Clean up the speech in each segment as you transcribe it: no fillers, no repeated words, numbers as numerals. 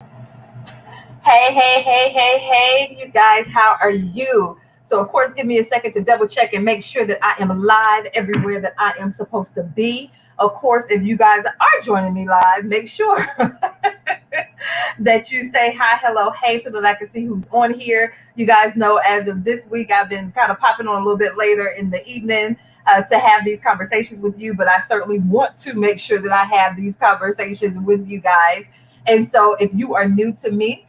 Hey, you guys, how are you? So, of course, give me a second to double check and make sure that I am live everywhere that I am supposed to be. Of course, if you guys are joining me live, make sure that you say hi, hello, hey, so that I can see who's on here. You guys know as of this week, I've been kind of popping on a little bit later in the evening to have these conversations with you, but I certainly want to make sure that I have these conversations with you guys. And so, if you are new to me,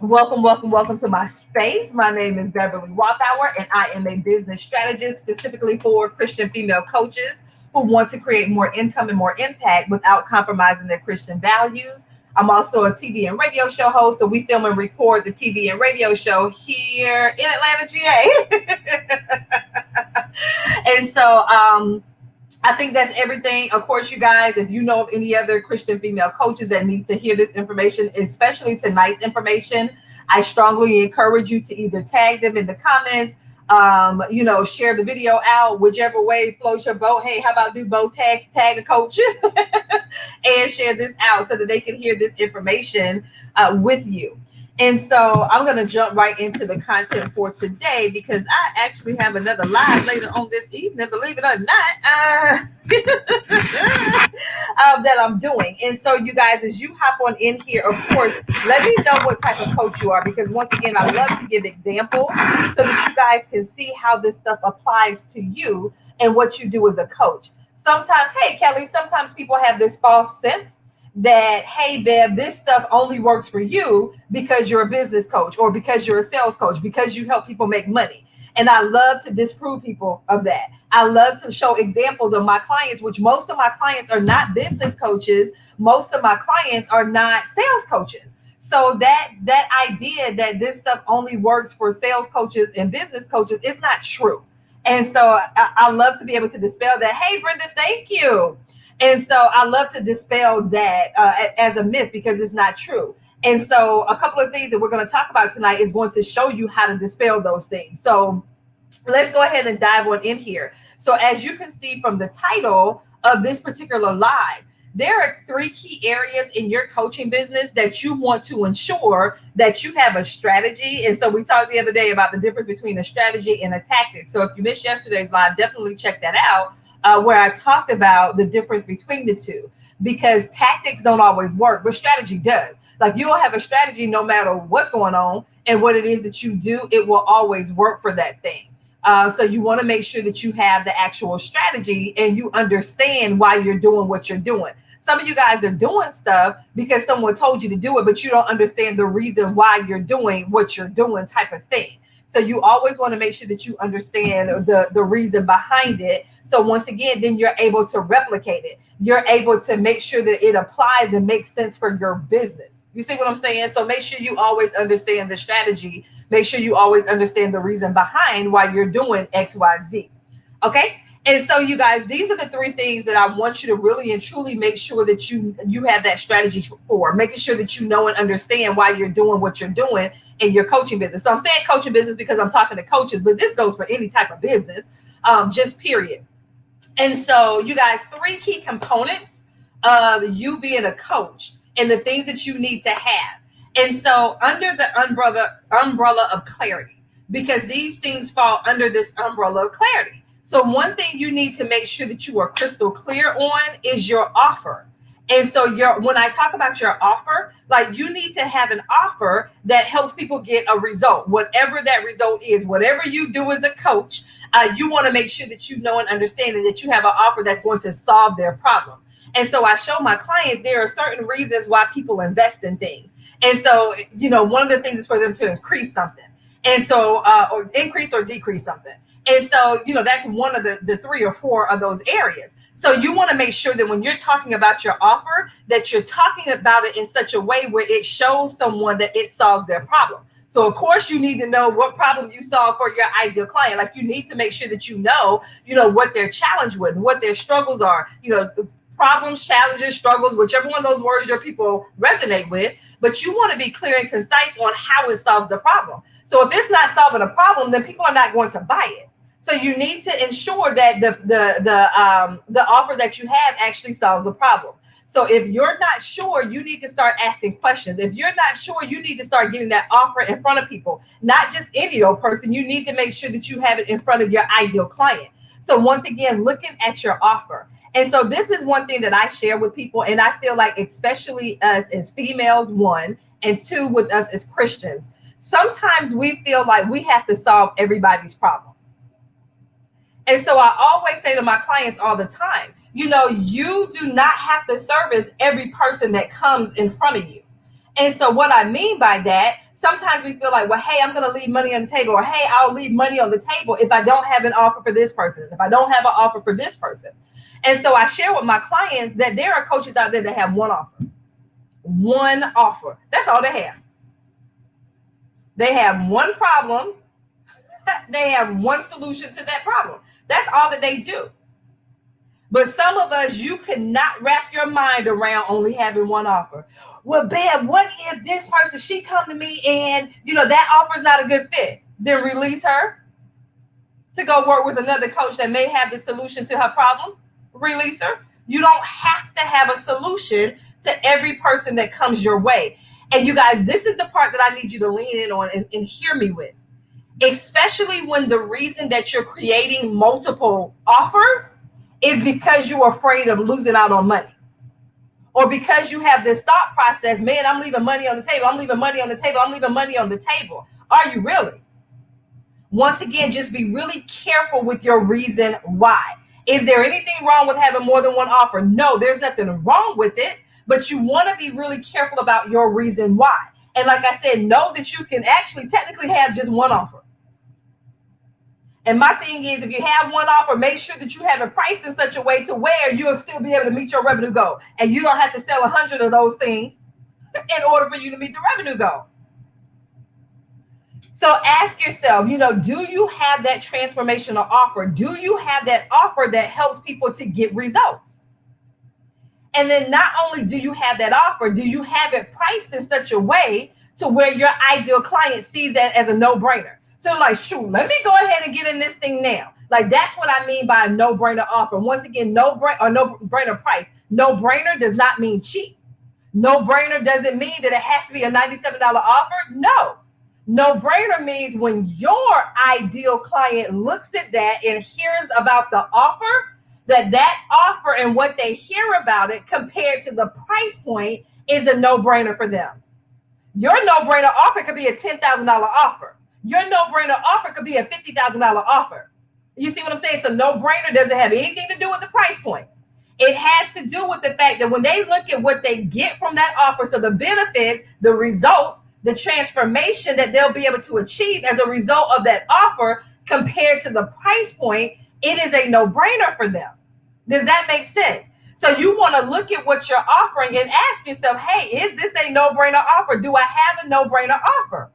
welcome to my space. My name is Beverly Walkower, and I am a business strategist specifically for Christian female coaches who want to create more income and more impact without compromising their Christian values. I'm also a TV and radio show host, so we film and record the TV and radio show here in Atlanta, GA. And so, I think that's everything. Of course, you guys, if you know of any other Christian female coaches that need to hear this information, especially tonight's information, I strongly encourage you to either tag them in the comments, share the video out, whichever way floats your boat. Hey, how about do both tag a coach and share this out so that they can hear this information with you. And so I'm going to jump right into the content for today because I actually have another live later on this evening, believe it or not, that I'm doing. And so, you guys, as you hop on in here, of course, let me know what type of coach you are because, once again, I love to give examples so that you guys can see how this stuff applies to you and what you do as a coach. Sometimes, hey, Kelly, sometimes people have this false sense that, hey, Bev, this stuff only works for you because you're a business coach or because you're a sales coach, because you help people make money. And I love to disprove people of that. I love to show examples of my clients, which most of my clients are not business coaches. Most of my clients are not sales coaches. So that idea that this stuff only works for sales coaches and business coaches is not true. And so I love to be able to dispel that. Hey, Brenda, thank you. And so I love to dispel that as a myth because it's not true. And so a couple of things that we're going to talk about tonight is going to show you how to dispel those things. So let's go ahead and dive on in here. So as you can see from the title of this particular live, there are three key areas in your coaching business that you want to ensure that you have a strategy. And so we talked the other day about the difference between a strategy and a tactic. So if you missed yesterday's live, definitely check that out. Where I talked about the difference between the two, because tactics don't always work, but strategy does. Like, you'll have a strategy no matter what's going on and what it is that you do, it will always work for that thing. So you want to make sure that you have the actual strategy and you understand why you're doing what you're doing. Some of you guys are doing stuff because someone told you to do it, but you don't understand the reason why you're doing what you're doing, type of thing. So you always want to make sure that you understand the reason behind it. So once again, then you're able to replicate it. You're able to make sure that it applies and makes sense for your business. You see what I'm saying? So make sure you always understand the strategy. Make sure you always understand the reason behind why you're doing X, Y, Z. Okay? And so, you guys, these are the three things that I want you to really and truly make sure that you have that strategy for, making sure that you know and understand why you're doing what you're doing in your coaching business. So I'm saying coaching business because I'm talking to coaches, but this goes for any type of business, just period. And so, you guys, three key components of you being a coach and the things that you need to have. And so, under the umbrella of clarity, because these things fall under this umbrella of clarity. So one thing you need to make sure that you are crystal clear on is your offer. And so when I talk about your offer, like, you need to have an offer that helps people get a result, whatever that result is, whatever you do as a coach, you want to make sure that you know and understand that you have an offer that's going to solve their problem. And so I show my clients there are certain reasons why people invest in things. And so, one of the things is for them to increase something. And so, or increase or decrease something. And so, that's one of the three or four of those areas. So you want to make sure that when you're talking about your offer, that you're talking about it in such a way where it shows someone that it solves their problem. So, of course, you need to know what problem you solve for your ideal client. Like, you need to make sure that you know what they're challenged with, what their struggles are, problems, challenges, struggles, whichever one of those words your people resonate with. But you want to be clear and concise on how it solves the problem. So if it's not solving a problem, then people are not going to buy it. So you need to ensure that the offer that you have actually solves a problem. So if you're not sure, you need to start asking questions. If you're not sure, you need to start getting that offer in front of people, not just any old person. You need to make sure that you have it in front of your ideal client. So once again, looking at your offer. And so this is one thing that I share with people. And I feel like, especially us as females, one, and two, with us as Christians, sometimes we feel like we have to solve everybody's problem. And so I always say to my clients all the time, you do not have to service every person that comes in front of you. And so what I mean by that, sometimes we feel like, well, hey, I'm going to leave money on the table, or hey, I'll leave money on the table if I don't have an offer for this person, if I don't have an offer for this person. And so I share with my clients that there are coaches out there that have one offer. One offer. That's all they have. They have one problem. They have one solution to that problem. That's all that they do. But some of us, you cannot wrap your mind around only having one offer. Well, Bev, what if this person, she come to me and, that offer is not a good fit? Then release her to go work with another coach that may have the solution to her problem. Release her. You don't have to have a solution to every person that comes your way. And you guys, this is the part that I need you to lean in on and hear me with. Especially when the reason that you're creating multiple offers is because you're afraid of losing out on money. Or because you have this thought process, man, I'm leaving money on the table. I'm leaving money on the table. I'm leaving money on the table. Are you really? Once again, just be really careful with your reason why. Is there anything wrong with having more than one offer? No, there's nothing wrong with it, but you want to be really careful about your reason why. And like I said, know that you can actually technically have just one offer. And my thing is, if you have one offer, make sure that you have it priced in such a way to where you'll still be able to meet your revenue goal. And you don't have to sell 100 of those things in order for you to meet the revenue goal. So ask yourself, do you have that transformational offer? Do you have that offer that helps people to get results? And then not only do you have that offer, do you have it priced in such a way to where your ideal client sees that as a no-brainer? So like, shoot, let me go ahead and get in this thing now. Like, that's what I mean by a no-brainer offer. Once again, no-brainer price. No-brainer does not mean cheap. No-brainer doesn't mean that it has to be a $97 offer. No. No-brainer means when your ideal client looks at that and hears about the offer, that offer and what they hear about it compared to the price point is a no-brainer for them. Your no-brainer offer could be a $10,000 offer. Your no-brainer offer could be a $50,000 offer. You see what I'm saying? So no-brainer doesn't have anything to do with the price point. It has to do with the fact that when they look at what they get from that offer, so the benefits, the results, the transformation that they'll be able to achieve as a result of that offer compared to the price point, it is a no-brainer for them. Does that make sense? So you want to look at what you're offering and ask yourself, hey, is this a no-brainer offer? Do I have a no-brainer offer?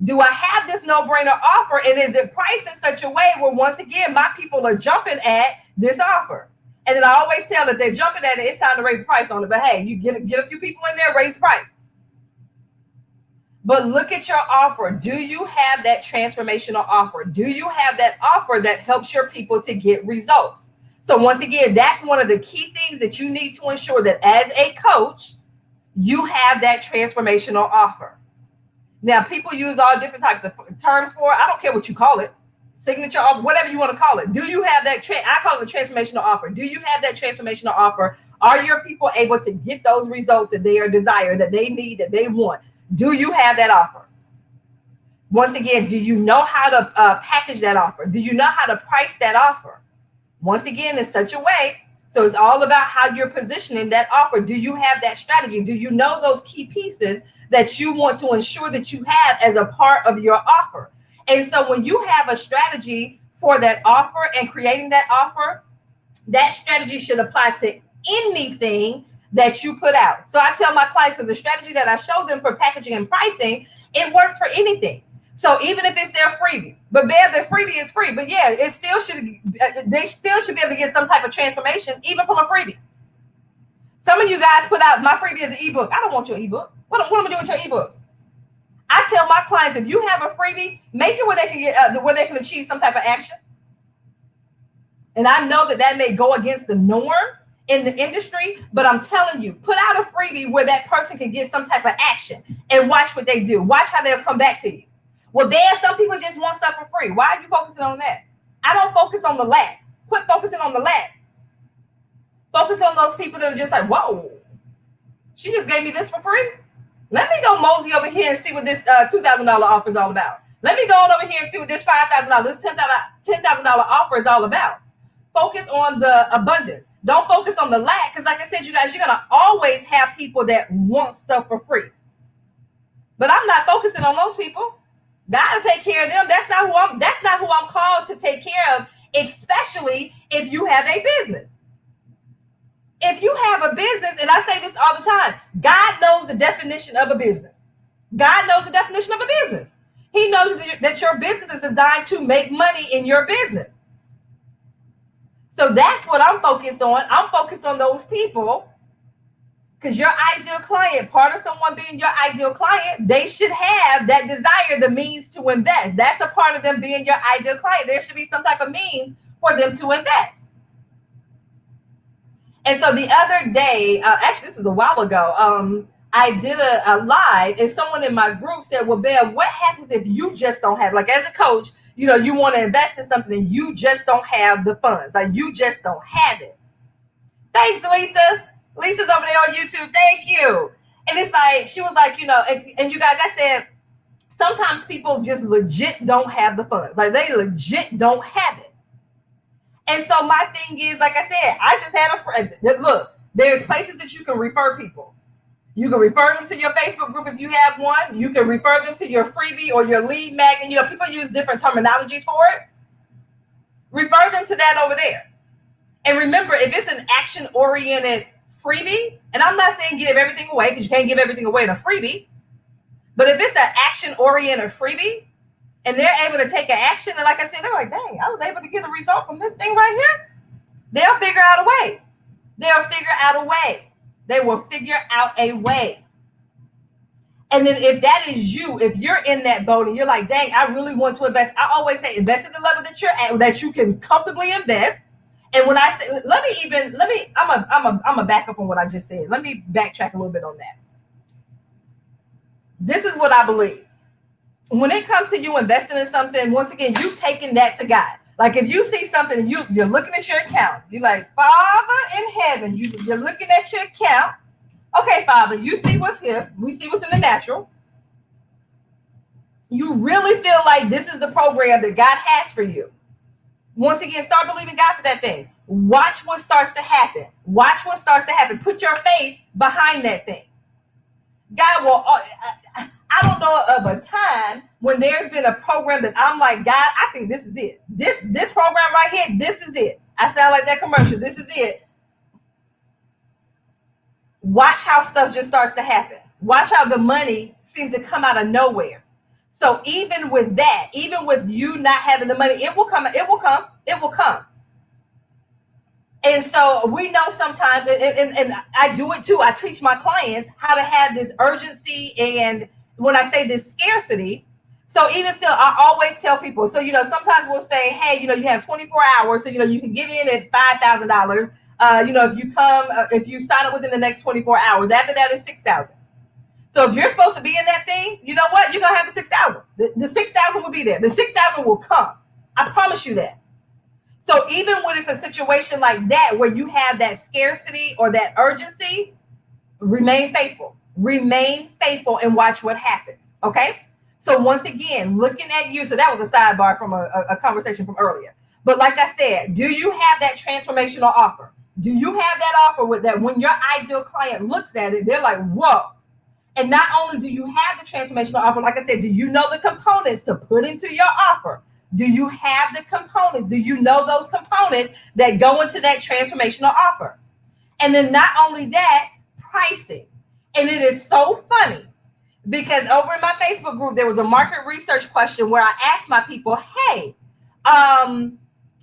Do I have this no-brainer offer, and is it priced in such a way where, once again, my people are jumping at this offer? And then I always tell that they're jumping at it, it's time to raise the price on it. But hey, you get a few people in there, raise the price. But look at your offer. Do you have that transformational offer? Do you have that offer that helps your people to get results? So once again, that's one of the key things that you need to ensure that as a coach, you have that transformational offer. Now, people use all different types of terms for it. I don't care what you call it. Signature offer, whatever you want to call it. Do you have that? I call it a transformational offer. Do you have that transformational offer? Are your people able to get those results that they are desired, that they need, that they want? Do you have that offer? Once again, do you know how to package that offer? Do you know how to price that offer? Once again, in such a way. So it's all about how you're positioning that offer. Do you have that strategy? Do you know those key pieces that you want to ensure that you have as a part of your offer? And so when you have a strategy for that offer and creating that offer, that strategy should apply to anything that you put out. So I tell my clients that the strategy that I show them for packaging and pricing, it works for anything. So even if it's their freebie, but their freebie is free, but yeah, they still should be able to get some type of transformation, even from a freebie. Some of you guys put out my freebie as an ebook. I don't want your ebook. What am I doing with your ebook? I tell my clients, if you have a freebie, make it where they can get where they can achieve some type of action. And I know that may go against the norm in the industry, but I'm telling you, put out a freebie where that person can get some type of action and watch what they do. Watch how they'll come back to you. Well, there's some people just want stuff for free. Why are you focusing on that? I don't focus on the lack. Quit focusing on the lack. Focus on those people that are just like, whoa, she just gave me this for free. Let me go mosey over here and see what this $2,000 offer is all about. Let me go on over here and see what this $5,000, this $10,000 offer is all about. Focus on the abundance. Don't focus on the lack, because like I said, you guys, you're gonna always have people that want stuff for free. But I'm not focusing on those people. God will take care of them. That's not who I'm called to take care of, especially if you have a business. If you have a business, and I say this all the time, God knows the definition of a business. God knows the definition of a business. He knows that your business is designed to make money in your business. So that's what I'm focused on. I'm focused on those people, because your ideal client, part of someone being your ideal client, they should have that desire, the means to invest. That's a part of them being your ideal client. There should be some type of means for them to invest. And so the other day, actually this was a while ago, I did a live, and someone in my group said, well, Bev, what happens if you just don't have, like as a coach, you know, you want to invest in something and you just don't have the funds, like you just don't have it. Thanks, Lisa. Lisa's over there on YouTube. Thank you. And it's like, she was like, you know, and you guys, I said, sometimes people just legit don't have the funds. Like they legit don't have it. And so my thing is, like I said, I just had a friend. Look, there's places that you can refer people. You can refer them to your Facebook group if you have one. You can refer them to your freebie or your lead magnet. You know, people use different terminologies for it. Refer them to that over there. And remember, if it's an action-oriented freebie, and I'm not saying give everything away, because you can't give everything away in a freebie, but if it's an action-oriented freebie, and they're able to take an action, and like I said, they're like, dang, I was able to get a result from this thing right here. They'll figure out a way. They'll figure out a way. They will figure out a way. And then if that is you, if you're in that boat and you're like, dang, I really want to invest. I always say invest at the level that you're at, that you can comfortably invest. And when I say, I'm a back up on what I just said. Let me backtrack a little bit on that. This is what I believe. When it comes to you investing in something, once again, you've taken that to God. Like if you see something and you're looking at your account, you're like, Father in heaven, you're looking at your account. Okay, Father, you see what's here. We see what's in the natural. You really feel like this is the program that God has for you. Once again, start believing God for that thing. Watch what starts to happen. Watch what starts to happen. Put your faith behind that thing. God will... I don't know of a time when there's been a program that I'm like, God, I think this is it. This program right here, this is it. I sound like that commercial. This is it. Watch how stuff just starts to happen. Watch how the money seems to come out of nowhere. So even with that, even with you not having the money, it will come. It will come. It will come. And so we know sometimes, and I do it too. I teach my clients how to have this urgency, and when I say this scarcity, so even still, I always tell people, so, you know, sometimes we'll say, hey, you know, you have 24 hours, so, you know, you can get in at $5,000. You know, if you sign up within the next 24 hours, after that is 6,000. So if you're supposed to be in that thing, you know what? You're going to have the 6,000. The 6,000 will be there. The 6,000 will come. I promise you that. So even when it's a situation like that, where you have that scarcity or that urgency, remain faithful. Remain faithful and watch what happens. Okay. So once again, looking at you. So that was a sidebar from a conversation from earlier. But like I said, do you have that transformational offer? Do you have that offer with that when your ideal client looks at it, they're like, whoa. And not only do you have the transformational offer, like I said, do you know the components to put into your offer? Do you have the components? Do you know those components that go into that transformational offer? And then not only that, pricing. And it is so funny because over in my Facebook group, there was a market research question where I asked my people, hey,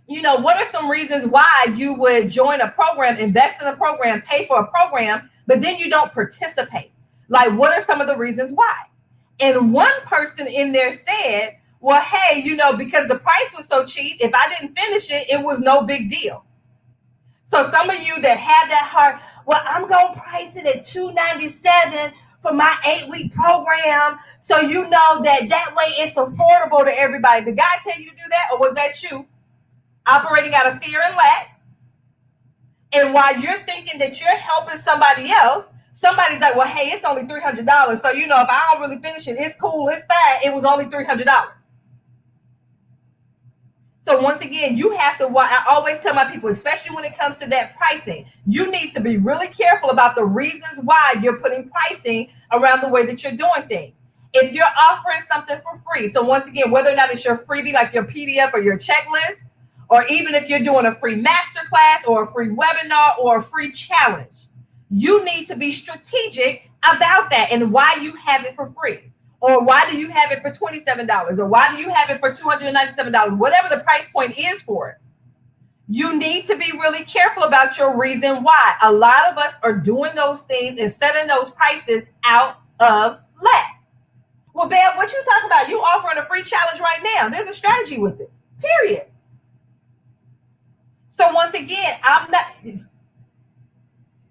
you know, what are some reasons why you would join a program, invest in a program, pay for a program, but then you don't participate? Like, what are some of the reasons why? And one person in there said, well, hey, you know, because the price was so cheap, if I didn't finish it, it was no big deal. So some of you that have that heart, well, I'm going to price it at $297 for my 8-week program. So you know that way it's affordable to everybody. Did God tell you to do that? Or was that you operating out of fear and lack? And while you're thinking that you're helping somebody else, somebody's like, well, hey, it's only $300. So, you know, if I don't really finish it, it's cool, it's fine. It was only $300. So once again, you have to, I always tell my people, especially when it comes to that pricing, you need to be really careful about the reasons why you're putting pricing around the way that you're doing things. If you're offering something for free, so once again, whether or not it's your freebie, like your PDF or your checklist, or even if you're doing a free masterclass or a free webinar or a free challenge, you need to be strategic about that and why you have it for free. Or why do you have it for $27? Or why do you have it for $297? Whatever the price point is for it. You need to be really careful about your reason why. A lot of us are doing those things and setting those prices out of lack. Well, Bev, what you talking about? You offering a free challenge right now. There's a strategy with it, period. So once again,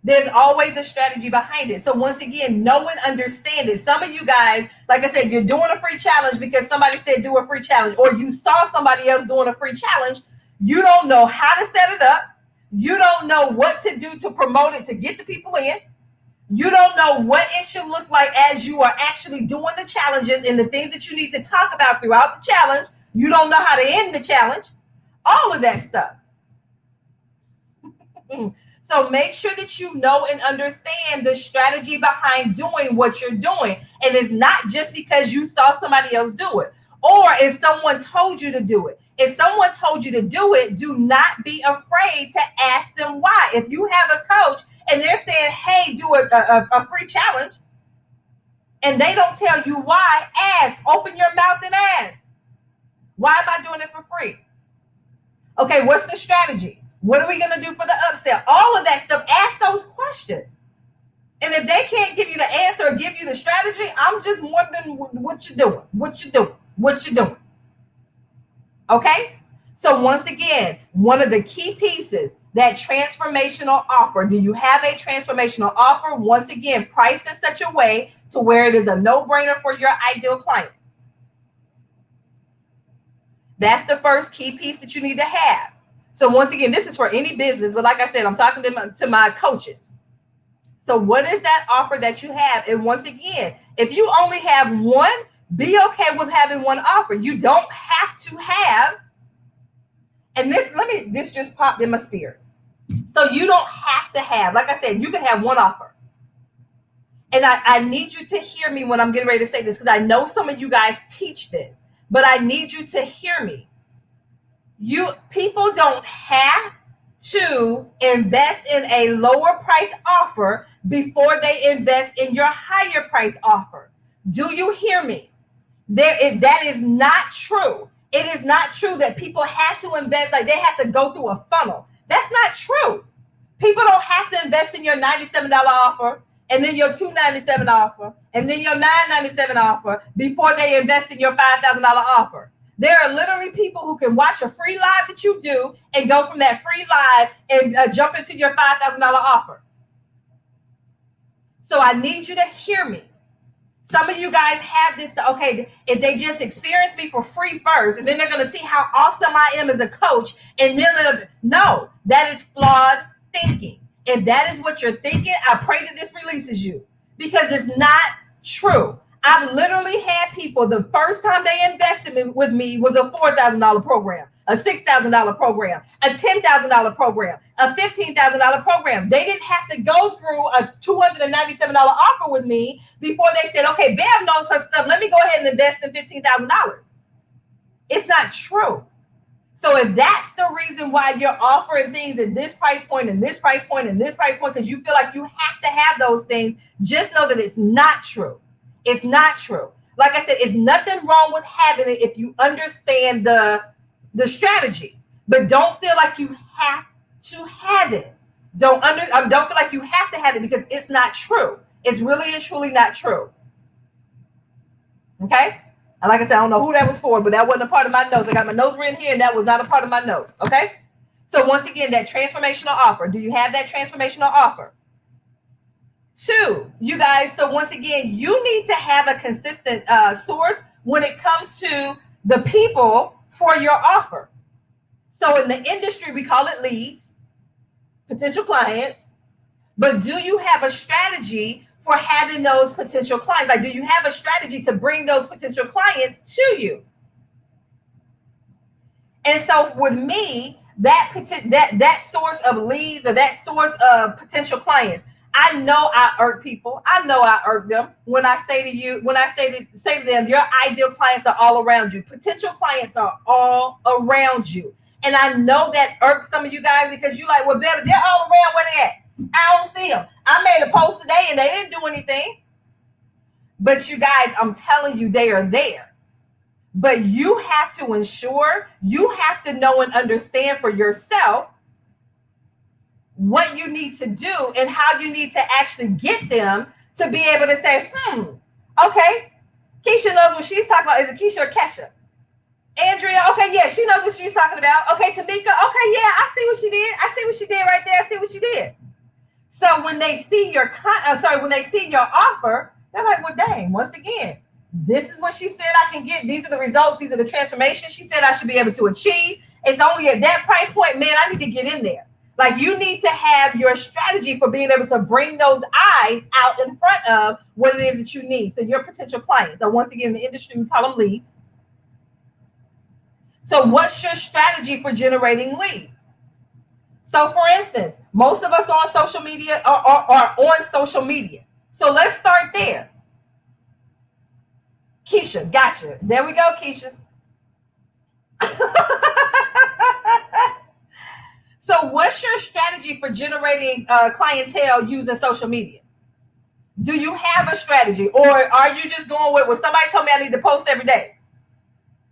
there's always a strategy behind it. So once again, know and understand it. Some of you guys, like I said, you're doing a free challenge because somebody said do a free challenge, or you saw somebody else doing a free challenge. You don't know how to set it up. You don't know what to do to promote it, to get the people in. You don't know what it should look like as you are actually doing the challenges and the things that you need to talk about throughout the challenge. You don't know how to end the challenge. All of that stuff. So make sure that you know and understand the strategy behind doing what you're doing. And it's not just because you saw somebody else do it, or if someone told you to do it. If someone told you to do it, do not be afraid to ask them why. If you have a coach and they're saying, hey, do a free challenge, and they don't tell you why, ask. Open your mouth and ask. Why am I doing it for free? Okay, what's the strategy? What are we going to do for the upsell? All of that stuff. Ask those questions. And if they can't give you the answer or give you the strategy, I'm just wondering what you're doing. What you're doing. Okay? So once again, one of the key pieces, that transformational offer. Do you have a transformational offer? Once again, priced in such a way to where it is a no-brainer for your ideal client. That's the first key piece that you need to have. So once again, this is for any business, but like I said, I'm talking to my coaches. So what is that offer that you have? And once again, if you only have one, be okay with having one offer. You don't have to have, and this just popped in my spirit. So you don't have to have, like I said, you can have one offer. And I need you to hear me when I'm getting ready to say this, because I know some of you guys teach this, but I need you to hear me. People don't have to invest in a lower price offer before they invest in your higher price offer. Do you hear me? That is not true. It is not true that people have to invest, like they have to go through a funnel. That's not true. People don't have to invest in your $97 offer and then your $297 offer and then your $997 offer before they invest in your $5,000 offer. There are literally people who can watch a free live that you do and go from that free live and jump into your $5,000 offer. So I need you to hear me. Some of you guys have this, okay, if they just experience me for free first, and then they're going to see how awesome I am as a coach, and then, no, that is flawed thinking. If that is what you're thinking, I pray that this releases you, because it's not true. I've literally had people, the first time they invested with me was a $4,000 program, a $6,000 program, a $10,000 program, a $15,000 program. They didn't have to go through a $297 offer with me before they said, okay, Bev knows her stuff. Let me go ahead and invest in $15,000. It's not true. So if that's the reason why you're offering things at this price point and this price point and this price point, because you feel like you have to have those things, just know that it's not true. It's not true. Like I said, it's nothing wrong with having it if you understand the strategy, but don't feel like you have to have it. Don't feel like you have to have it, because it's not true. It's really and truly not true. Okay? And like I said, I don't know who that was for, but that wasn't a part of my notes. I got my notes written here, and that was not a part of my notes. Okay? So once again, that transformational offer. Do you have that transformational offer? 2, you guys, so once again, you need to have a consistent source when it comes to the people for your offer. So in the industry, we call it leads, potential clients. But do you have a strategy for having those potential clients? Like, do you have a strategy to bring those potential clients to you? And so with me, that source of leads or that source of potential clients, I know I irk people. I know I irk them when I say to them, your ideal clients are all around you. Potential clients are all around you. And I know that irks some of you guys because you like, well, baby, they're all around where they at. I don't see them. I made a post today and they didn't do anything. But you guys, I'm telling you, they are there. But you have to ensure, you have to know and understand for yourself what you need to do and how you need to actually get them to be able to say, okay, Keisha knows what she's talking about. Is it Keisha or Kesha? Andrea, okay, yeah, she knows what she's talking about. Okay, Tamika, okay, yeah, I see what she did. I see what she did right there. I see what she did. So when they see when they see your offer, they're like, well, dang, once again, this is what she said I can get. These are the results. These are the transformations she said I should be able to achieve. It's only at that price point, man, I need to get in there. Like, you need to have your strategy for being able to bring those eyes out in front of what it is that you need. So your potential clients. So once again, in the industry, we call them leads. So what's your strategy for generating leads? So for instance, most of us on social media are on social media. So let's start there. Keisha, gotcha. There we go, Keisha. So what's your strategy for generating clientele using social media? Do you have a strategy, or are you just going with, well, somebody told me I need to post every day?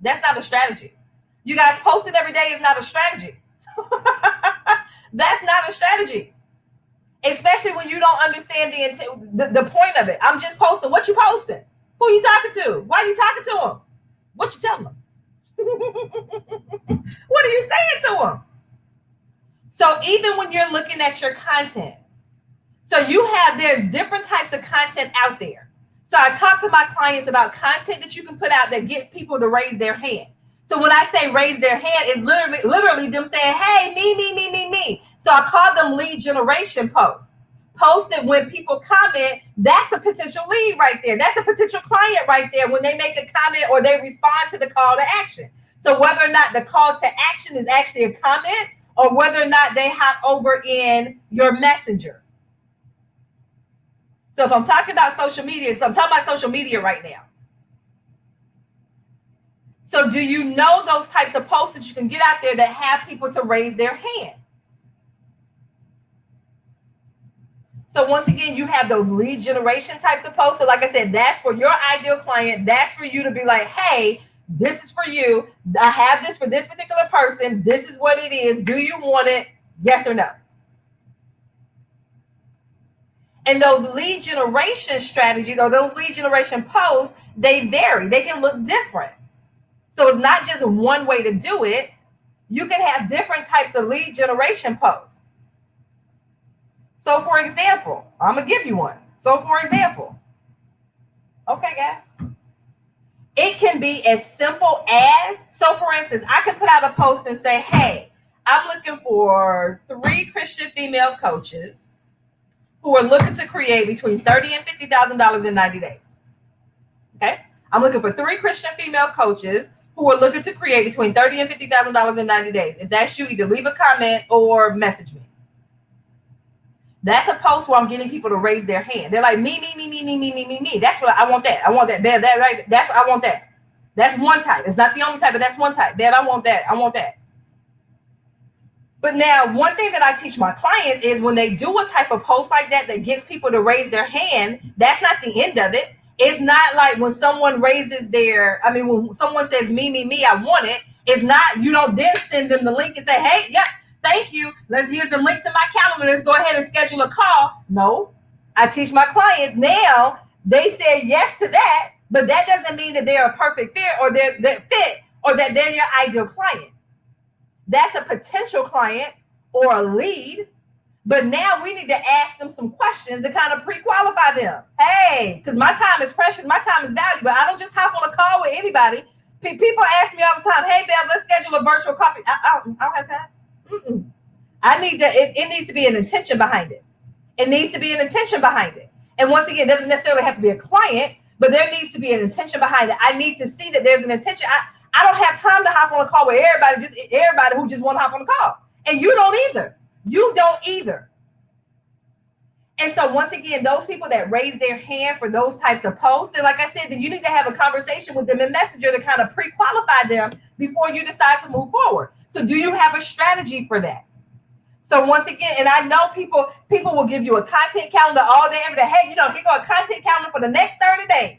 That's not a strategy. You guys, posting every day is not a strategy. That's not a strategy. Especially when you don't understand the point of it. I'm just posting. What you posting? Who you talking to? Why you talking to them? What you telling them? What are you saying to them? So even when you're looking at your content, so there's different types of content out there. So I talk to my clients about content that you can put out that gets people to raise their hand. So when I say raise their hand, it's literally them saying, hey, me. So I call them lead generation posts. Posted when people comment, that's a potential lead right there. That's a potential client right there when they make a comment or they respond to the call to action. So whether or not the call to action is actually a comment or whether or not they hop over in your messenger. So if I'm talking about social media, so I'm talking about social media right now. So do you know those types of posts that you can get out there that have people to raise their hand? So once again, you have those lead generation types of posts. So like I said, that's for your ideal client. That's for you to be like, hey, this is for you. I have this for this particular person. This is what it is. Do you want it? Yes or no? And those lead generation strategies or those lead generation posts, they vary. They can look different. So it's not just one way to do it. You can have different types of lead generation posts. So for example, I'm going to give you one. So for example, okay, guys, it can be as simple as, so for instance, I can put out a post and say, hey, I'm looking for 3 Christian female coaches who are looking to create between $30,000 and $50,000 in 90 days. Okay. I'm looking for 3 Christian female coaches who are looking to create between $30,000 and $50,000 in 90 days. If that's you, either leave a comment or message me. That's a post where I'm getting people to raise their hand. They're like, me. That's what I want. That. I want that. Babe, that's I want that. That's one type. It's not the only type, but that's one type. Babe, I want that. I want that. But now, one thing that I teach my clients is when they do a type of post like that gets people to raise their hand, that's not the end of it. It's not like when someone raises when someone says, me, I want it. It's not, you don't then send them the link and say, hey, yep, thank you. Here's the link to my calendar. Let's go ahead and schedule a call. No, I teach my clients now, they say yes to that, but that doesn't mean that they're a perfect fit or that they're your ideal client. That's a potential client or a lead. But now we need to ask them some questions to kind of pre-qualify them. Hey, because my time is precious, my time is valuable. I don't just hop on a call with anybody. People ask me all the time, hey, Belle, let's schedule a virtual coffee. I don't have time. I need to, it needs to be an intention behind it. It needs to be an intention behind it. And once again, it doesn't necessarily have to be a client, but there needs to be an intention behind it. I need to see that there's an intention. I don't have time to hop on a call with everybody who just want to hop on a call. And you don't either. You don't either. And so once again, those people that raise their hand for those types of posts, and like I said, then you need to have a conversation with them in Messenger to kind of pre-qualify them before you decide to move forward. So do you have a strategy for that? So once again, and I know people will give you a content calendar all day, every day. Hey, here go a content calendar for the next 30 days.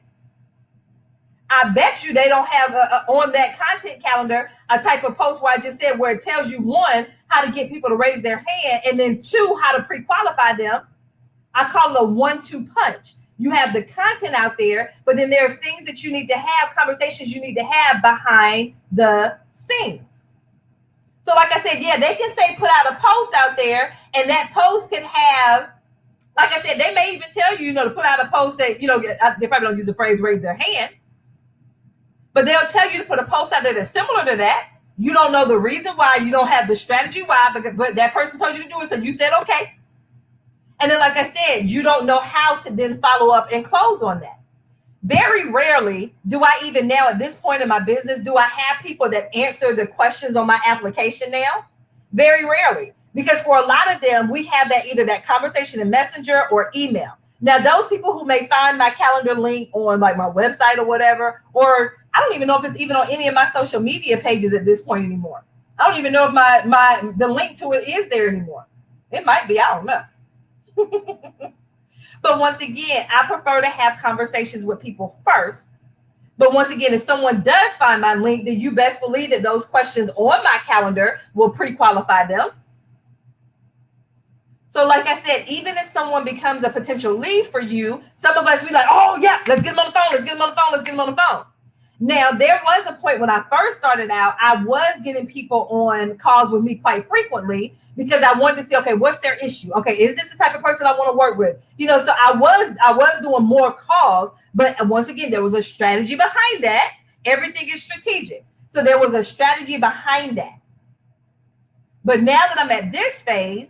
I bet you they don't have on that content calendar a type of post where I just said where it tells you, one, how to get people to raise their hand, and then two, how to pre-qualify them. I call it a 1-2 punch. You have the content out there, but then there's things that you need to have, conversations you need to have behind the scenes. So like I said, yeah, they can say put out a post out there, and that post can have, like I said, they may even tell you, to put out a post that, they probably don't use the phrase raise their hand, but they'll tell you to put a post out there that's similar to that. You don't know the reason why, you don't have the strategy why, but that person told you to do it, so you said okay. And then, like I said, you don't know how to then follow up and close on that. Very rarely do I even now at this point in my business, do I have people that answer the questions on my application now? Very rarely, because for a lot of them, we have that either that conversation in Messenger or email. Now, those people who may find my calendar link on like my website or whatever, or I don't even know if it's even on any of my social media pages at this point anymore. I don't even know if the link to it is there anymore. It might be, I don't know. But once again, I prefer to have conversations with people first. But once again, if someone does find my link, then you best believe that those questions on my calendar will pre-qualify them. So like I said, even if someone becomes a potential lead for you, some of us be like, oh yeah, let's get them on the phone, let's get them on the phone, let's get them on the phone. Now, there was a point when I first started out, I was getting people on calls with me quite frequently because I wanted to see, okay, what's their issue? Okay, is this the type of person I want to work with? So I was doing more calls, but once again, there was a strategy behind that. Everything is strategic. So there was a strategy behind that. But now that I'm at this phase,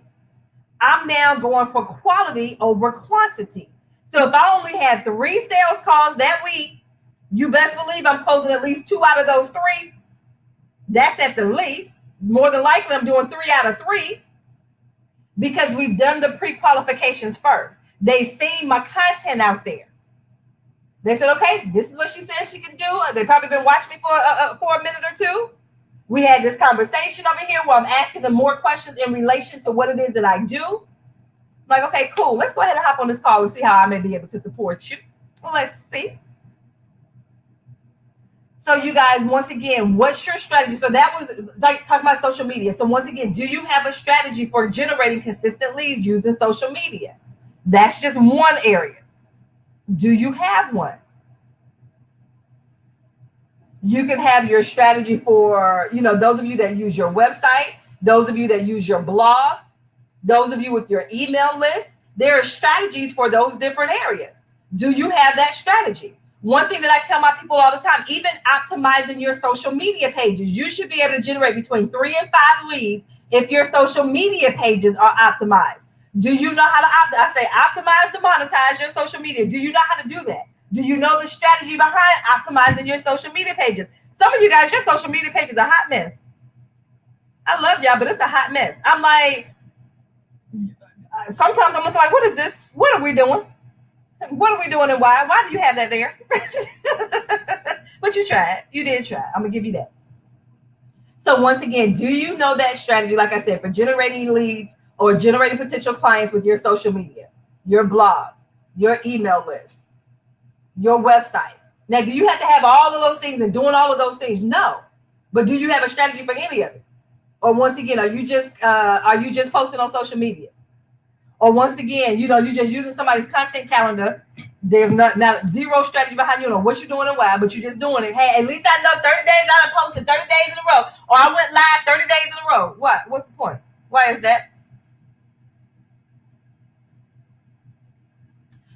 I'm now going for quality over quantity. So if I only had 3 sales calls that week, you best believe I'm closing at least 2 out of those 3. That's at the least. More than likely, I'm doing 3 out of 3 because we've done the pre-qualifications first. They've seen my content out there. They said, okay, this is what she says she can do. They've probably been watching me for a minute or two. We had this conversation over here where I'm asking them more questions in relation to what it is that I do. I'm like, okay, cool. Let's go ahead and hop on this call and see how I may be able to support you. Well, let's see. So you guys, once again, what's your strategy? So that was like talking about social media. So once again, do you have a strategy for generating consistent leads using social media? That's just one area. Do you have one? You can have your strategy for, those of you that use your website, those of you that use your blog, those of you with your email list. There are strategies for those different areas. Do you have that strategy? One thing that I tell my people all the time, even optimizing your social media pages, you should be able to generate between 3 and 5 leads if your social media pages are optimized. Do you know how to optimize to monetize your social media? Do you know how to do that? Do you know the strategy behind optimizing your social media pages? Some of you guys, your social media pages are a hot mess. I love y'all, but it's a hot mess. I'm like, sometimes I'm looking like, what is this? What are we doing? What are we doing and why? Why do you have that there? But you tried. You did try. I'm going to give you that. So once again, do you know that strategy, like I said, for generating leads or generating potential clients with your social media, your blog, your email list, your website? Now, do you have to have all of those things and doing all of those things? No. But do you have a strategy for any of it? Or once again, are you just posting on social media? Or once again, you're just using somebody's content calendar There's not zero strategy behind you know what you're doing and why, but you're just doing it. Hey, at least I know 30 days I done posted 30 days in a row, or I went live 30 days in a row. What? What's the point? Why is that?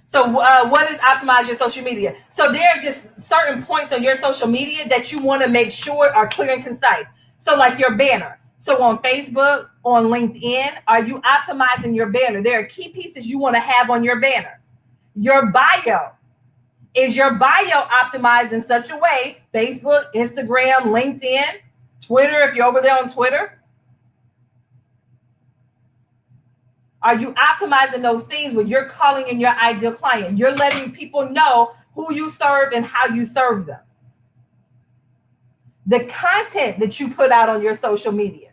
So what is optimize your social media? So there are just certain points on your social media that you want to make sure are clear and concise. So like your banner. So on Facebook, on LinkedIn, are you optimizing your banner? There are key pieces you want to have on your banner. Your bio. Is your bio optimized in such a way? Facebook, Instagram, LinkedIn, Twitter, if you're over there on Twitter. Are you optimizing those things when you're calling in your ideal client? You're letting people know who you serve and how you serve them. The content that you put out on your social media.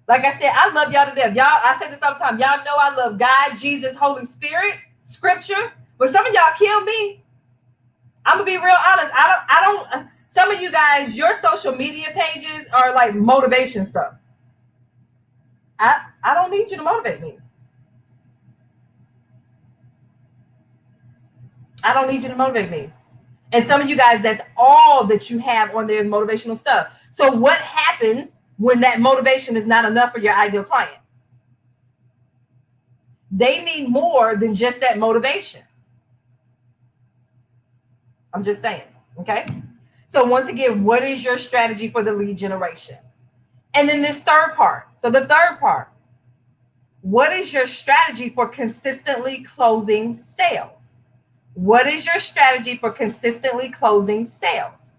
Like I said, I love y'all to death. Y'all, I say this all the time. Y'all know I love God, Jesus, Holy Spirit, Scripture. But some of y'all kill me. I'm gonna be real honest. I don't. Some of you guys, your social media pages are like motivation stuff. I don't need you to motivate me. I don't need you to motivate me. And some of you guys, that's all that you have on there is motivational stuff. So what happens when that motivation is not enough for your ideal client? They need more than just that motivation. I'm just saying, okay? So once again, what is your strategy for the lead generation? And then this third part. So the third part, what is your strategy for consistently closing sales? What is your strategy for consistently closing sales?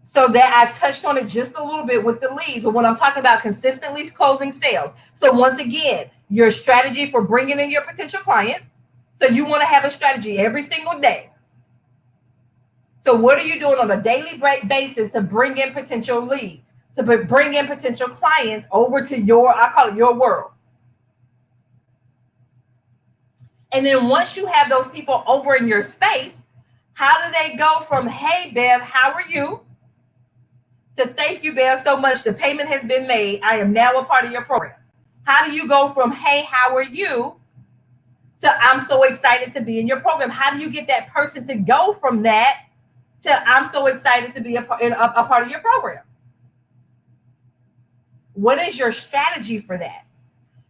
So that I touched on it just a little bit with the leads, but when I'm talking about consistently closing sales. So once again, your strategy for bringing in your potential clients. So you want to have a strategy every single day. So what are you doing on a daily basis to bring in potential leads, to bring in potential clients over to your, I call it your world. And then once you have those people over in your space, how do they go from, hey, Bev, how are you? To thank you, Bev, so much. The payment has been made. I am now a part of your program. How do you go from, hey, how are you? To I'm so excited to be in your program. How do you get that person to go from that to I'm so excited to be a part of your program? What is your strategy for that?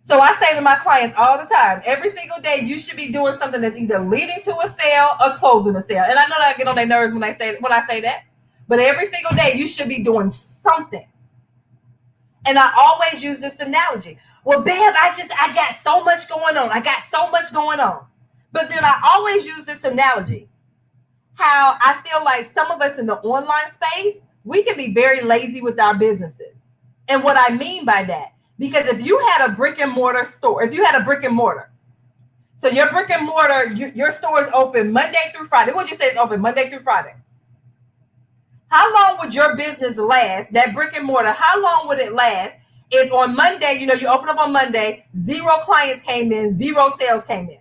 So I say to my clients all the time, every single day, you should be doing something that's either leading to a sale or closing a sale. And I know that I get on their nerves when I say that, but every single day you should be doing something. And I always use this analogy. Well, Bev, I got so much going on. I got so much going on. But then I always use this analogy. How I feel like some of us in the online space, we can be very lazy with our businesses. And what I mean by that, because if you had a brick and mortar store, so your brick and mortar, your store is open Monday through Friday. What would you say is open Monday through Friday? How long would your business last, that brick and mortar, how long would it last if on Monday, you open up on Monday, 0 clients came in, 0 sales came in?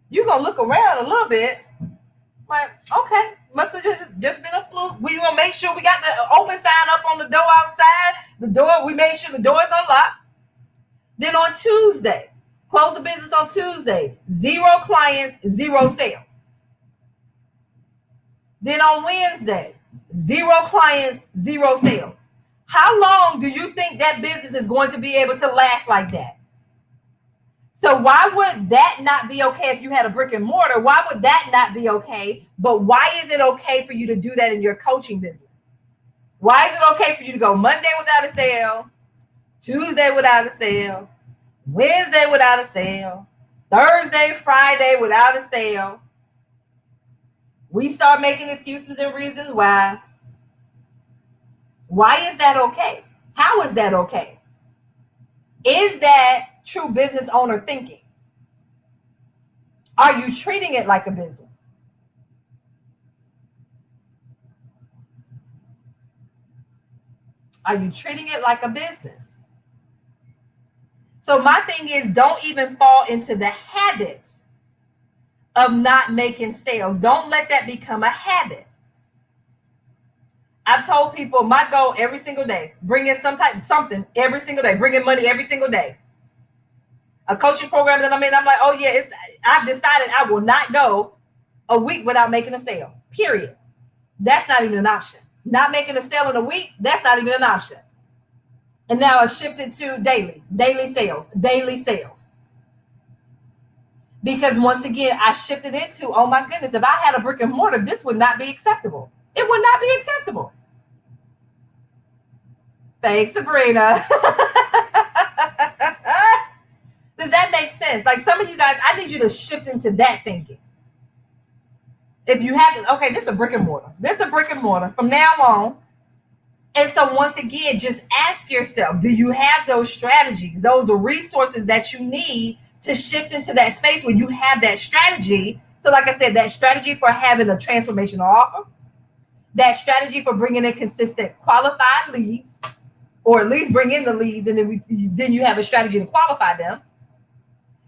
You're going to look around a little bit like, okay, must have just been a fluke. We want to make sure we got the open sign up on the door outside. The door, we made sure the door is unlocked. Then on Tuesday, close the business on Tuesday, 0 clients, 0 sales. Then on Wednesday, 0 clients, 0 sales. How long do you think that business is going to be able to last like that? So why would that not be okay if you had a brick and mortar? Why would that not be okay? But why is it okay for you to do that in your coaching business? Why is it okay for you to go Monday without a sale, Tuesday without a sale, Wednesday without a sale, Thursday, Friday without a sale? We start making excuses and reasons why. Why is that okay? How is that okay? Is that true business owner thinking? Are you treating it like a business? Are you treating it like a business? So my thing is, don't even fall into the habits of not making sales. Don't let that become a habit. I've told people my goal every single day, bring in something every single day, bring in money every single day. A coaching program that I'm in, I'm like, oh yeah, I've decided I will not go a week without making a sale. Period. That's not even an option. Not making a sale in a week, that's not even an option. And now I shifted to daily sales. Because once again, I shifted into, oh my goodness, if I had a brick and mortar, this would not be acceptable. It would not be acceptable. Thanks, Sabrina. Does that make sense? Like some of you guys, I need you to shift into that thinking. If you have to, okay, this is a brick and mortar. This is a brick and mortar from now on. And so once again, just ask yourself, do you have those strategies, those resources that you need to shift into that space where you have that strategy? So like I said, that strategy for having a transformational offer, that strategy for bringing in consistent qualified leads, or at least bring in the leads, and then you have a strategy to qualify them.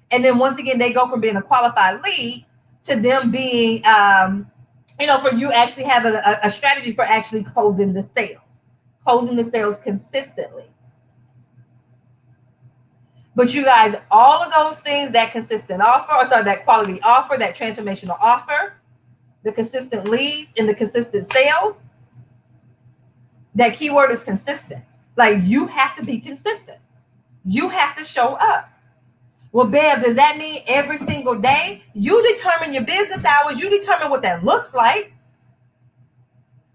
And then once again, they go from being a qualified lead to them being, for you actually having a strategy for actually closing the sales consistently. But you guys, all of those things, that consistent offer, that quality offer, that transformational offer, the consistent leads and the consistent sales, that keyword is consistent. Like you have to be consistent. You have to show up. Well, Bev, does that mean every single day? You determine your business hours. You determine what that looks like.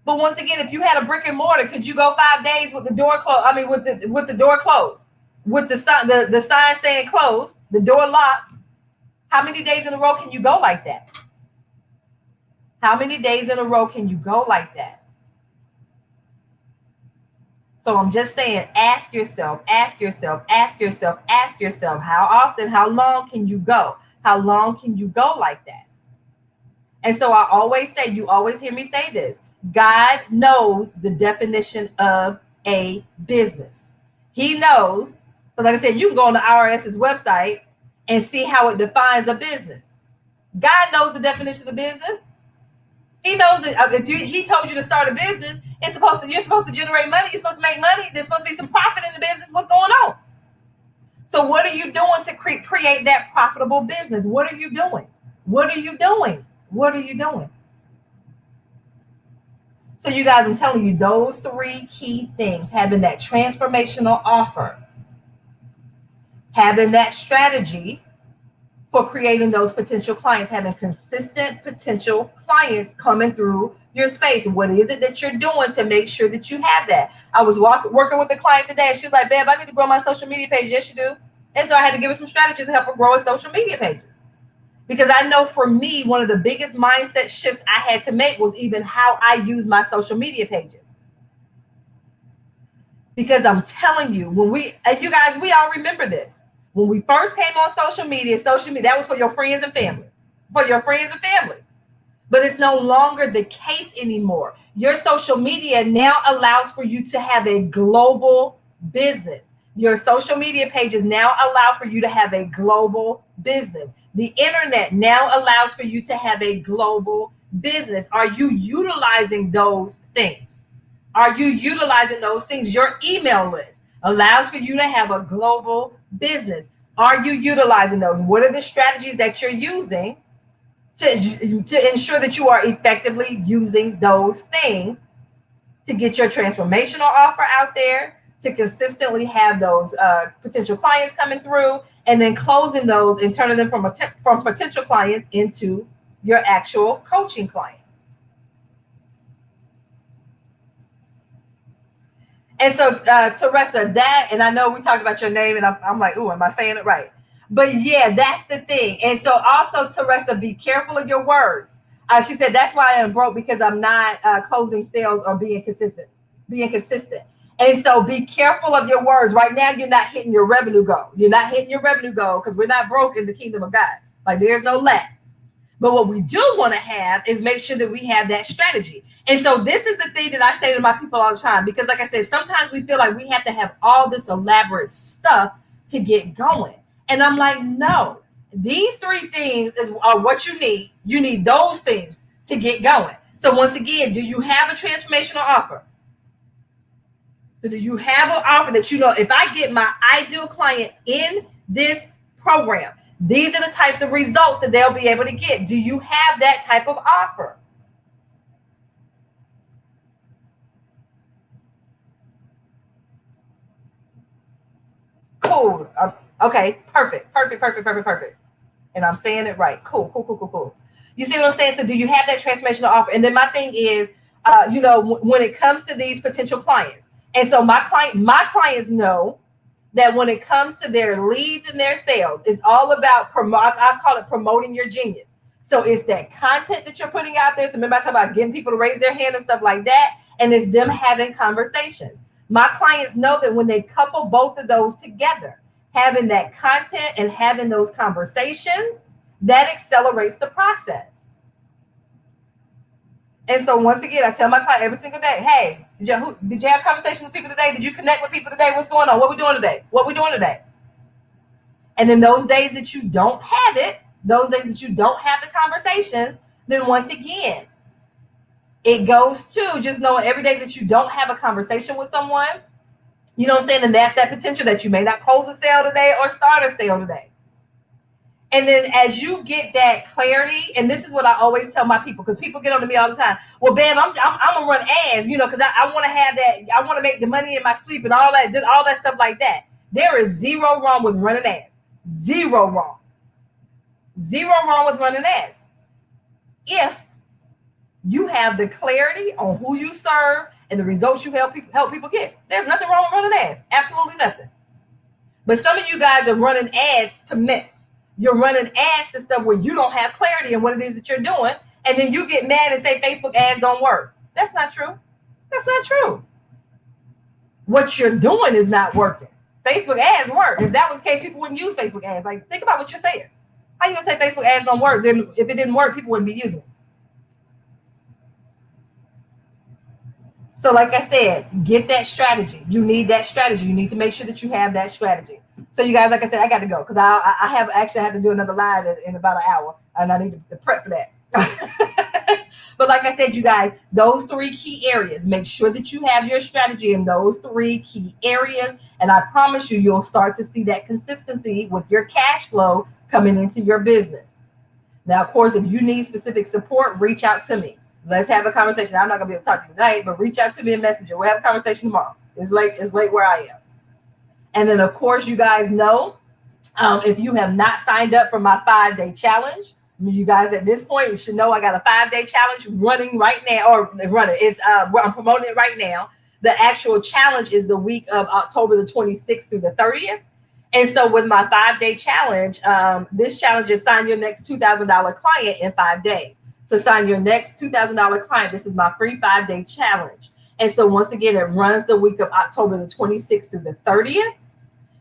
But once again, if you had a brick and mortar, could you go 5 days with the door closed? I mean, with the door closed, with the sign saying closed, the door locked. How many days in a row can you go like that? How many days in a row can you go like that? So I'm just saying, ask yourself, how often, how long can you go? How long can you go like that? And so I always say, you always hear me say this, God knows the definition of a business. He knows. So like I said, you can go on the IRS's website and see how it defines a business. God knows the definition of business. He knows that if he told you to start a business, you're supposed to generate money. You're supposed to make money. There's supposed to be some profit in the business. What's going on? So what are you doing to create that profitable business? What are you doing? So you guys, I'm telling you, those 3 key things: having that transformational offer, having that strategy for creating those potential clients, having consistent potential clients coming through your space. What is it that you're doing to make sure that you have that? I was working with a client today, and she was like, "Babe, I need to grow my social media page." Yes, you do. And so I had to give her some strategies to help her grow her social media pages. Because I know for me, one of the biggest mindset shifts I had to make was even how I use my social media pages. Because I'm telling you, you guys, we all remember this. When we first came on social media, that was for your friends and family. But it's no longer the case anymore. Your social media now allows for you to have a global business. Your social media pages now allow for you to have a global business. The internet now allows for you to have a global business. Are you utilizing those things? Your email list allows for you to have a global business. Are you utilizing those? What are the strategies that you're using to ensure that you are effectively using those things to get your transformational offer out there, to consistently have those potential clients coming through, and then closing those and turning them from potential clients into your actual coaching client? And so, Teresa, that, and I know we talked about your name, and I'm like, ooh, am I saying it right? But yeah, that's the thing. And so also, Teresa, be careful of your words. She said, that's why I'm broke, because I'm not closing sales or being consistent. And so be careful of your words. Right now, you're not hitting your revenue goal. Because we're not broke in the kingdom of God. Like, there's no lack. But what we do want to have is make sure that we have that strategy. And so this is the thing that I say to my people all the time, because like I said, sometimes we feel like we have to have all this elaborate stuff to get going. And I'm like, no, these 3 things are what you need. You need those things to get going. So once again, do you have a transformational offer? So do you have an offer that, if I get my ideal client in this program. These are the types of results that they'll be able to get. Do you have that type of offer? Cool. Okay, perfect. And I'm saying it right. Cool. You see what I'm saying? So do you have that transformational offer? And then my thing is, when it comes to these potential clients, and so my clients know that when it comes to their leads and their sales, it's all about I call it promoting your genius. So it's that content that you're putting out there. So remember I talk about getting people to raise their hand and stuff like that, and it's them having conversations. My clients know that when they couple both of those together, having that content and having those conversations, that accelerates the process. And so once again, I tell my client every single day, hey, did you have conversations with people today? Did you connect with people today? What's going on? What we doing today? And then those days that you don't have it, those days that you don't have the conversations, then once again, it goes to just knowing every day that you don't have a conversation with someone, you know what I'm saying? And that's that potential that you may not close a sale today or start a sale today. And then as you get that clarity, and this is what I always tell my people, because people get on to me all the time. Well, Bam, I'm gonna run ads, because I want to have that. I want to make the money in my sleep and all that stuff like that. There is zero wrong with running ads. Zero wrong with running ads. If you have the clarity on who you serve and the results you help people get, there's nothing wrong with running ads. Absolutely nothing. But some of you guys are running ads to mess. You're running ads to stuff where you don't have clarity in what it is that you're doing, and then you get mad and say Facebook ads don't work. That's not true. What you're doing is not working. Facebook ads work. If that was the case, people wouldn't use Facebook ads. Like, think about what you're saying. How you gonna say Facebook ads don't work? Then if it didn't work, people wouldn't be using it. So like I said, get that strategy. You need that strategy. You need to make sure that you have that strategy. So you guys, like I said, I got to go because I have to do another live in about an hour, and I need to prep for that. But like I said, you guys, those 3 key areas, make sure that you have your strategy in those 3 key areas. And I promise you'll start to see that consistency with your cash flow coming into your business. Now, of course, if you need specific support, reach out to me. Let's have a conversation. I'm not going to be able to talk to you tonight, but reach out to me in Messenger. We'll have a conversation tomorrow. It's late where I am. And then, of course, you guys know, if you have not signed up for my 5-day challenge, you guys at this point, you should know I got a 5-day challenge running right now, I'm promoting it right now. The actual challenge is the week of October the 26th through the 30th. And so with my 5-day challenge, this challenge is sign your next $2,000 client in 5 days. So sign your next $2,000 client. This is my free 5-day challenge. And so once again, it runs the week of October the 26th through the 30th.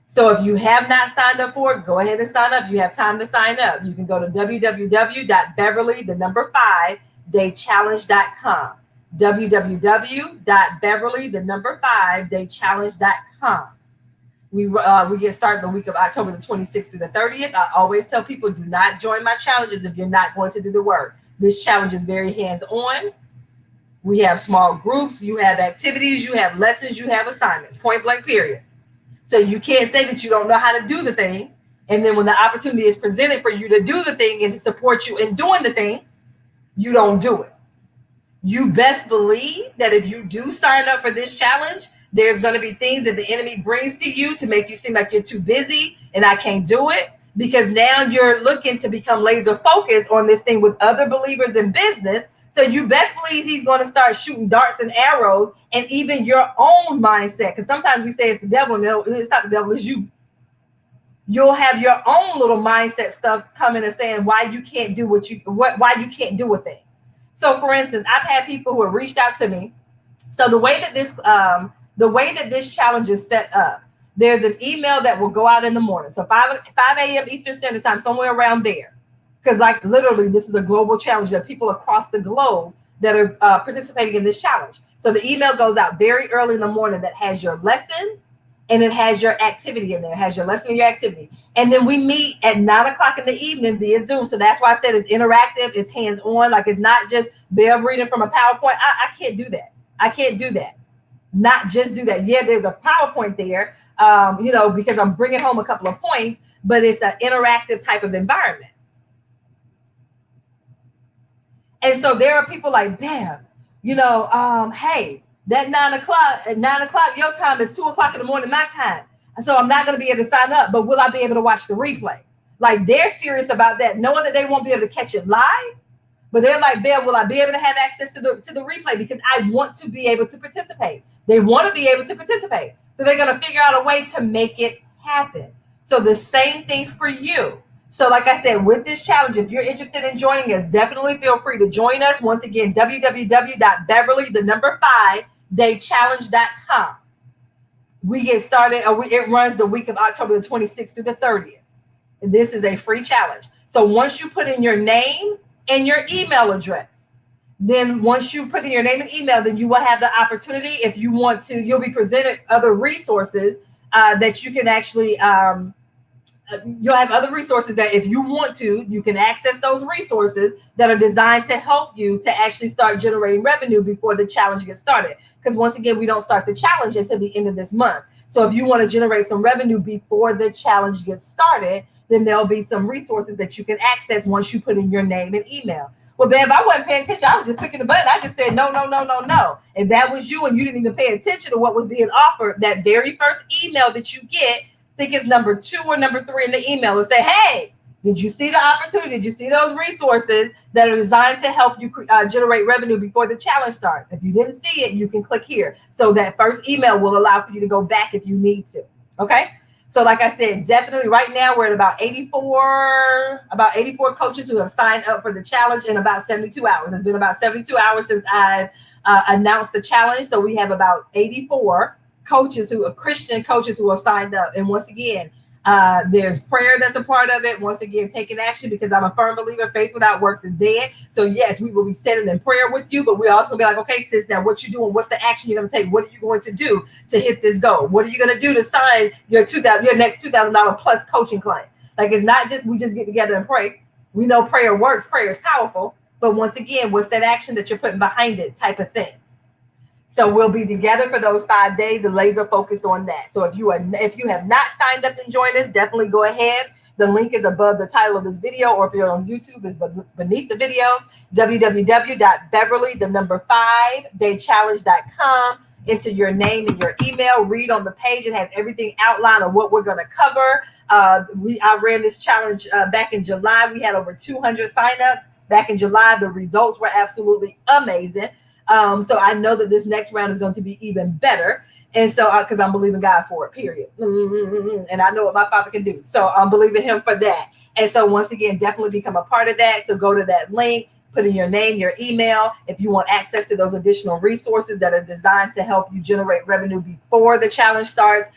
So if you have not signed up for it, go ahead and sign up. You have time to sign up. You can go to www.beverly5daychallenge.com. www.beverly5daychallenge.com. We get started the week of October the 26th through the 30th. I always tell people, do not join my challenges if you're not going to do the work. This challenge is very hands-on. We have small groups. You have activities. You have lessons. You have assignments. Point blank, period. So you can't say that you don't know how to do the thing. And then when the opportunity is presented for you to do the thing and to support you in doing the thing, you don't do it. You best believe that if you do sign up for this challenge, there's going to be things that the enemy brings to you to make you seem like you're too busy and I can't do it, because now you're looking to become laser focused on this thing with other believers in business. So you best believe he's going to start shooting darts and arrows, and even your own mindset. Because sometimes we say it's the devil, and it's not the devil, it's you. You'll have your own little mindset stuff coming and saying why you can't do why you can't do a thing. So for instance, I've had people who have reached out to me. So the way that this challenge is set up, there's an email that will go out in the morning. So 5 a.m. Eastern Standard Time, somewhere around there. Because like literally, this is a global challenge that people across the globe that are participating in this challenge. So the email goes out very early in the morning that has your lesson and it has your activity in there. It has your lesson and your activity. And then we meet at 9:00 in the evening via Zoom. So that's why I said it's interactive, it's hands-on. Like it's not just Bev reading from a PowerPoint. I can't do that. I can't do that. Not just do that. Yeah, there's a PowerPoint there, because I'm bringing home a couple of points. but it's an interactive type of environment. And so there are people like, Bev, hey, that 9 o'clock, at 9 o'clock, your time is 2 o'clock in the morning, my time. So I'm not going to be able to sign up, but will I be able to watch the replay? Like, they're serious about that, knowing that they won't be able to catch it live. But they're like, Bev, will I be able to have access to the replay? Because I want to be able to participate. They want to be able to participate. So they're going to figure out a way to make it happen. So the same thing for you. So like I said, with this challenge, if you're interested in joining us, definitely feel free to join us. Once again, www.beverly5daychallenge.com. We get started, it runs the week of October the 26th through the 30th. And this is a free challenge. So once you put in your name and your email address, then once you put in your name and email, then you will have the opportunity, if you want to, you'll be presented other resources that you can actually, you'll have other resources that if you want to, you can access those resources that are designed to help you to actually start generating revenue before the challenge gets started. Because once again, we don't start the challenge until the end of this month. So if you want to generate some revenue before the challenge gets started, then there'll be some resources that you can access once you put in your name and email. Well, Bev, I wasn't paying attention. I was just clicking the button. I just said, no. If that was you and you didn't even pay attention to what was being offered, that very first email that you get, I think it's number 2 or number 3 in the email, and say, hey, did you see the opportunity? Did you see those resources that are designed to help you generate revenue before the challenge starts? If you didn't see it, you can click here. So that first email will allow for you to go back if you need to. Okay. So like I said, definitely right now we're at about 84 coaches who have signed up for the challenge in about 72 hours. It's been about 72 hours since I've announced the challenge. So we have about 84 coaches who are Christian coaches who have signed up. And once again, there's prayer that's a part of it. Once again, taking action, because I'm a firm believer, faith without works is dead. So yes, we will be standing in prayer with you, but we're also gonna be like, okay, sis, now what you doing? What's the action you're gonna take? What are you going to do to hit this goal? What are you gonna do to sign your next $2,000 plus coaching client? Like, it's not just we just get together and pray. We know prayer works, prayer is powerful, but once again, what's that action that you're putting behind it, type of thing. So we'll be together for those 5 days and laser focused on that. So if you have not signed up and joined us, definitely go ahead. The link is above the title of this video, or if you're on YouTube, it's beneath the video. www.beverly5daychallenge.com. Enter your name and your email. Read on the page. It has everything outlined of what we're going to cover. I ran this challenge back in July. We had over 200 signups back in July. The results were absolutely amazing. So I know that this next round is going to be even better. And so, because I'm believing God for it, period. And I know what my Father can do. So I'm believing him for that. And so once again, definitely become a part of that. So go to that link, put in your name, your email, if you want access to those additional resources that are designed to help you generate revenue before the challenge starts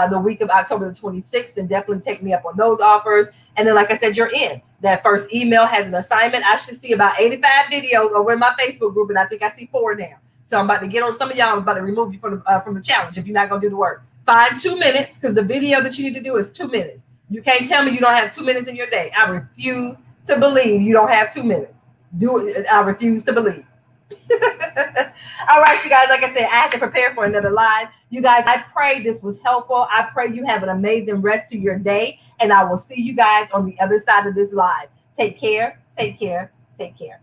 the week of October the 26th, then definitely take me up on those offers. And then, like I said, you're in. That first email has an assignment. I should see about 85 videos over in my Facebook group, and I think I see 4 now. So I'm about to get on some of y'all. I'm about to remove you from the challenge if you're not going to do the work. Find 2 minutes, because the video that you need to do is 2 minutes. You can't tell me you don't have 2 minutes in your day. I refuse to believe you don't have 2 minutes. I refuse to believe. All right, you guys, like I said, I had to prepare for another live. You guys, I pray this was helpful. I pray you have an amazing rest to your day, and I will see you guys on the other side of this live. Take care, take care, take care.